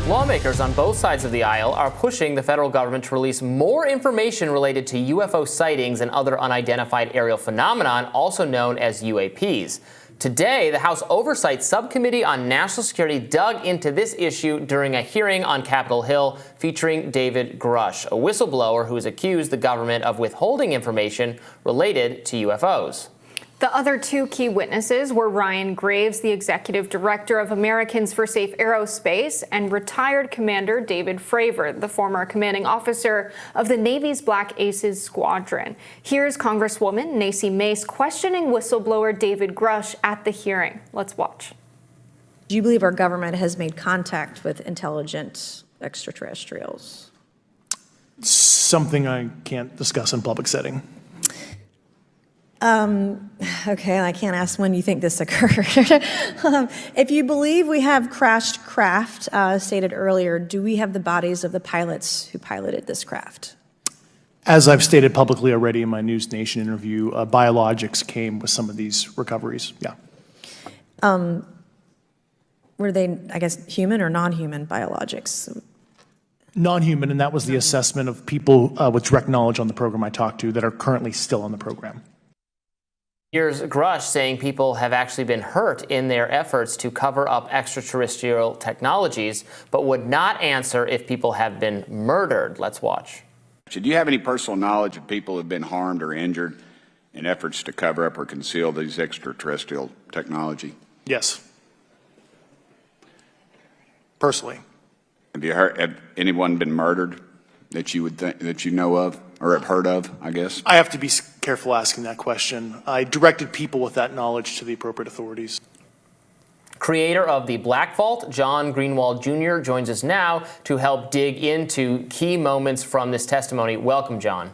Lawmakers on both sides of the aisle are pushing the federal government to release more information related to UFO sightings and other unidentified aerial phenomenon, also known as UAPs. Today, the House Oversight Subcommittee on National Security dug into this issue during a hearing on Capitol Hill featuring David Grusch, a whistleblower who has accused the government of withholding information related to UFOs. The other two key witnesses were Ryan Graves, the executive director of Americans for Safe Aerospace, and retired Commander David Fravor, the former commanding officer of the Navy's Black Aces Squadron. Here's Congresswoman Nancy Mace questioning whistleblower David Grusch at the hearing. Let's watch. Do you believe our government has made contact with intelligent extraterrestrials? Something I can't discuss in public setting. Okay, I can't ask when you think this occurred. If you believe we have crashed craft, stated earlier, do we have the bodies of the pilots who piloted this craft? As I've stated publicly already in my News Nation interview, biologics came with some of these recoveries, yeah. Were they, I guess, human or non-human biologics? Non-human, and that was the assessment of people with direct knowledge on the program I talked to that are currently still on the program. Here's Grusch saying people have actually been hurt in their efforts to cover up extraterrestrial technologies, but would not answer if people have been murdered. Let's watch. Do you have any personal knowledge of people who have been harmed or injured in efforts to cover up or conceal these extraterrestrial technology? Yes. Personally. Have anyone been murdered that you would think, that you know of or have heard of, I guess? I have to be careful asking that question. I directed people with that knowledge to the appropriate authorities. Creator of the Black Vault, John Greenwald Jr., joins us now to help dig into key moments from this testimony. Welcome, John.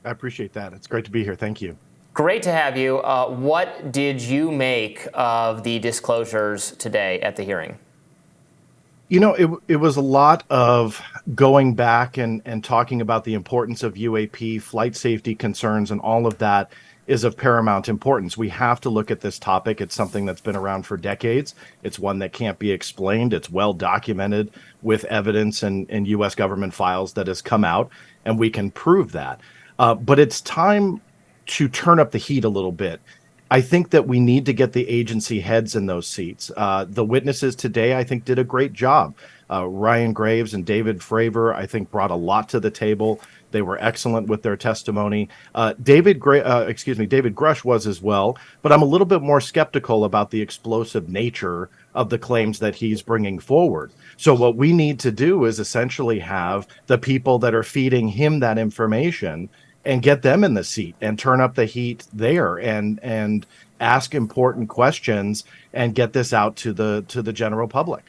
I appreciate that. It's great to be here. Thank you. Great to have you. What did you make of the disclosures today at the hearing? You know, it was a lot of going back and talking about the importance of UAP, flight safety concerns, and all of that is of paramount importance. We have to look at this topic. It's something that's been around for decades. It's one that can't be explained. It's well documented with evidence and U.S. government files that has come out, and we can prove that. But it's time to turn up the heat a little bit. I think that we need to get the agency heads in those seats. The witnesses today, I think, did a great job. Ryan Graves and David Fravor, I think, brought a lot to the table. They were excellent with their testimony. David Grusch was as well, but I'm a little bit more skeptical about the explosive nature of the claims that he's bringing forward. So what we need to do is essentially have the people that are feeding him that information and get them in the seat and turn up the heat there and ask important questions and get this out to the general public.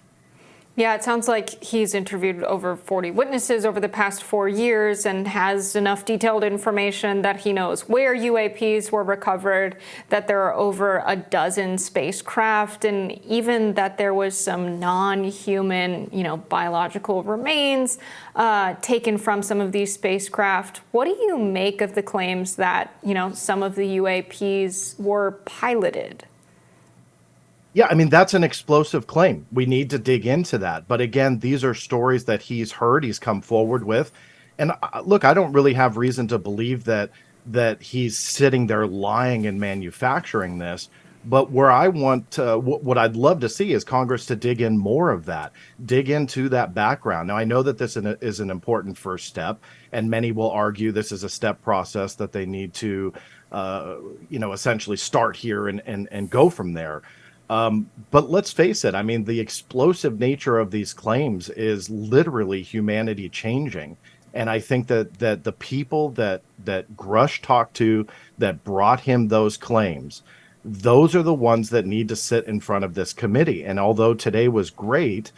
Yeah, it sounds like he's interviewed over 40 witnesses over the past 4 years and has enough detailed information that he knows where UAPs were recovered, that there are over a dozen spacecraft, and even that there was some non-human, biological remains taken from some of these spacecraft. What do you make of the claims that, some of the UAPs were piloted? Yeah, I mean, that's an explosive claim. We need to dig into that. But again, these are stories that he's heard, he's come forward with. And look, I don't really have reason to believe that he's sitting there lying and manufacturing this. But where I want to, what I'd love to see is Congress to dig in more of that, dig into that background. Now, I know that this is an important first step, and many will argue this is a step process that they need to, essentially start here and go from there. But let's face it, I mean, the explosive nature of these claims is literally humanity changing. And I think that the people that Grusch talked to that brought him those claims, those are the ones that need to sit in front of this committee. And although today was great,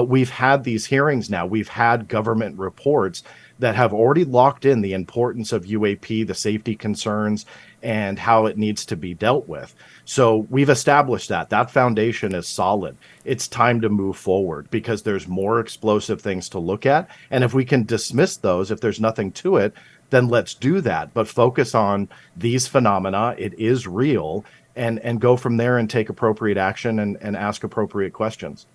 we've had these hearings now. We've had government reports that have already locked in the importance of UAP, the safety concerns, and how it needs to be dealt with. So we've established that foundation is solid. It's time to move forward because there's more explosive things to look at. And if we can dismiss those, if there's nothing to it, then let's do that. But focus on these phenomena. It is real, and go from there and take appropriate action and ask appropriate questions.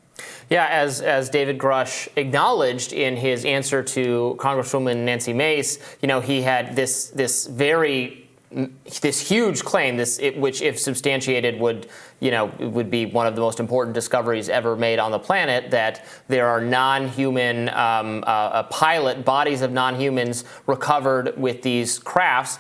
Yeah, as David Grusch acknowledged in his answer to Congresswoman Nancy Mace, he had this huge claim, which, if substantiated, would be one of the most important discoveries ever made on the planet, that there are non-human bodies of non-humans recovered with these crafts.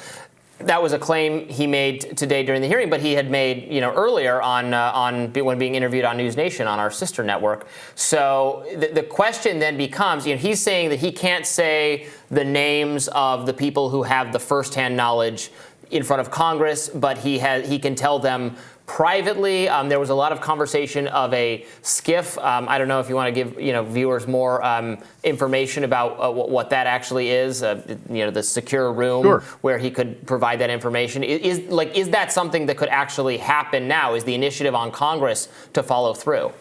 That was a claim he made today during the hearing, but he had made earlier when being interviewed on News Nation on our sister network. So the question then becomes, he's saying that he can't say the names of the people who have the firsthand knowledge in front of Congress, but he can tell them privately. There was a lot of conversation of a skiff. I don't know if you want to give viewers more information about what that actually is. The secure room. Sure. Where he could provide that information. Is that something that could actually happen now? Is the initiative on Congress to follow through?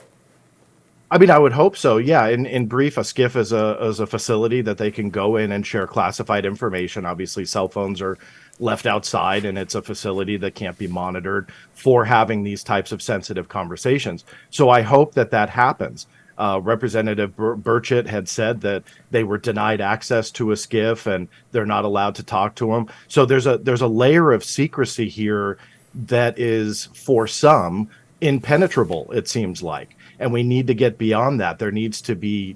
I mean, I would hope so. Yeah. In brief, a skiff is a facility that they can go in and share classified information. Obviously, cell phones are left outside, and it's a facility that can't be monitored for having these types of sensitive conversations. So I hope that happens. Representative Burchett had said that they were denied access to a skiff and they're not allowed to talk to them. So there's a layer of secrecy here that is, for some, impenetrable, it seems like. And we need to get beyond that. There needs to be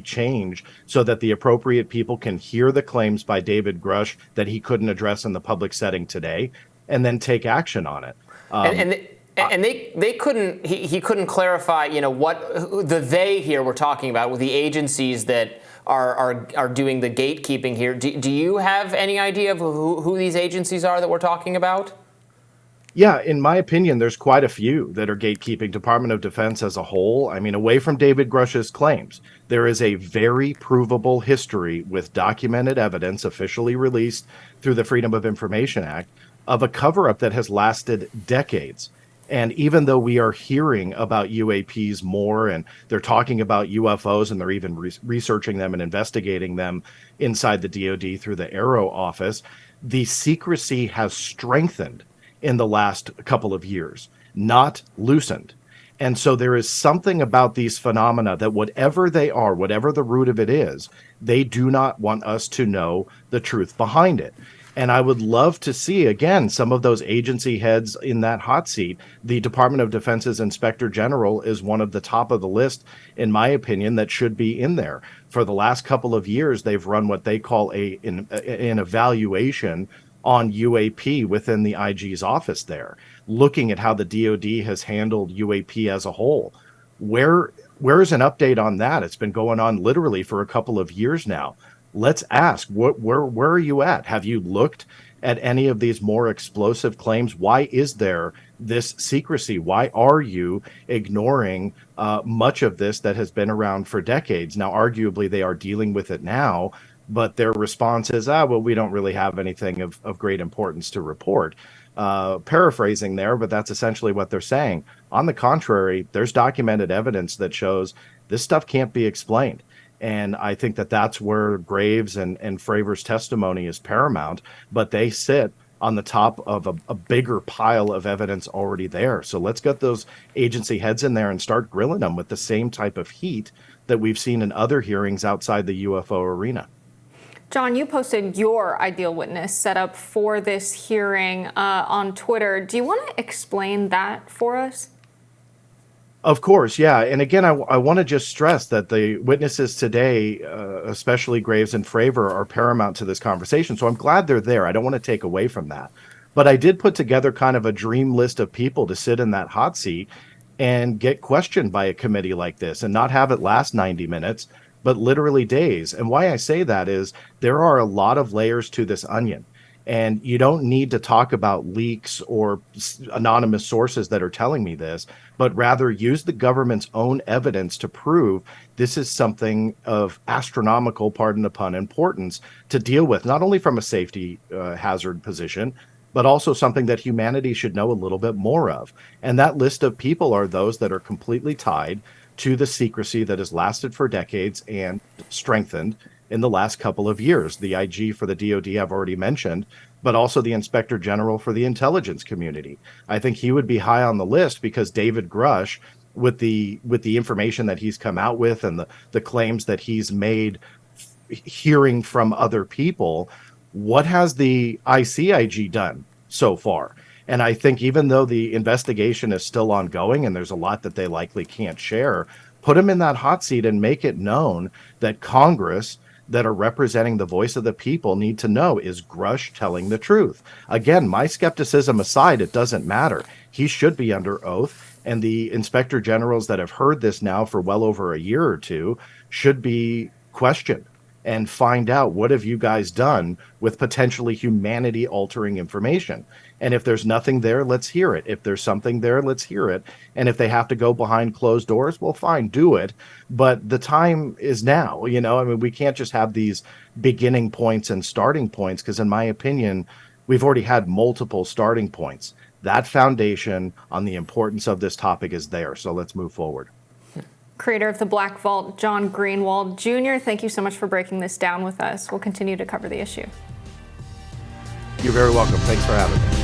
change so that the appropriate people can hear the claims by David Grusch that he couldn't address in the public setting today, and then take action on it. And they couldn't. He couldn't clarify. What the they here we're talking about with the agencies that are doing the gatekeeping here. Do you have any idea of who these agencies are that we're talking about? Yeah, in my opinion, there's quite a few that are gatekeeping Department of Defense as a whole. I mean, away from David Grusch's claims, there is a very provable history with documented evidence officially released through the Freedom of Information Act of a cover-up that has lasted decades. And even though we are hearing about UAPs more, and they're talking about UFOs, and they're even researching them and investigating them inside the DoD through the Aero office, the secrecy has strengthened in the last couple of years, not loosened. And so there is something about these phenomena that whatever they are, whatever the root of it is, they do not want us to know the truth behind it. And I would love to see, again, some of those agency heads in that hot seat. The Department of Defense's Inspector General is one of the top of the list, in my opinion, that should be in there. For the last couple of years, they've run what they call an evaluation on UAP within the IG's office there, looking at how the DoD has handled UAP as a whole. Where is an update on that? It's been going on literally for a couple of years now. Let's ask, where are you at? Have you looked at any of these more explosive claims? Why is there this secrecy? Why are you ignoring much of this that has been around for decades? Now, arguably, they are dealing with it now, but their response is, well, we don't really have anything of great importance to report. Paraphrasing there, but that's essentially what they're saying. On the contrary, there's documented evidence that shows this stuff can't be explained. And I think that's where Graves and Fravor's testimony is paramount, but they sit on the top of a bigger pile of evidence already there. So let's get those agency heads in there and start grilling them with the same type of heat that we've seen in other hearings outside the UFO arena. John, you posted your ideal witness set up for this hearing on Twitter. Do you want to explain that for us? Of course, yeah. And again, I want to just stress that the witnesses today, especially Graves and Fravor, are paramount to this conversation. So I'm glad they're there. I don't want to take away from that. But I did put together kind of a dream list of people to sit in that hot seat and get questioned by a committee like this and not have it last 90 minutes, but literally days. And why I say that is there are a lot of layers to this onion. And you don't need to talk about leaks or anonymous sources that are telling me this, but rather use the government's own evidence to prove this is something of astronomical, pardon the pun, importance to deal with, not only from a safety hazard position, but also something that humanity should know a little bit more of. And that list of people are those that are completely tied to the secrecy that has lasted for decades and strengthened in the last couple of years. The IG for the DoD I've already mentioned, but also the Inspector General for the intelligence community. I think he would be high on the list because David Grusch with the information that he's come out with and the claims that he's made, hearing from other people. What has the ICIG done so far? And I think even though the investigation is still ongoing and there's a lot that they likely can't share, put him in that hot seat and make it known that Congress, that are representing the voice of the people, need to know, is Grusch telling the truth? Again, my skepticism aside, it doesn't matter. He should be under oath, and the inspector generals that have heard this now for well over a year or two should be questioned and find out, what have you guys done with potentially humanity altering information? And if there's nothing there, let's hear it. If there's something there, let's hear it. And if they have to go behind closed doors, well, fine, do it. But the time is now. I mean, we can't just have these beginning points and starting points, because in my opinion, we've already had multiple starting points. That foundation on the importance of this topic is there. So let's move forward. Creator of the Black Vault, John Greenwald Jr., thank you so much for breaking this down with us. We'll continue to cover the issue. You're very welcome. Thanks for having me.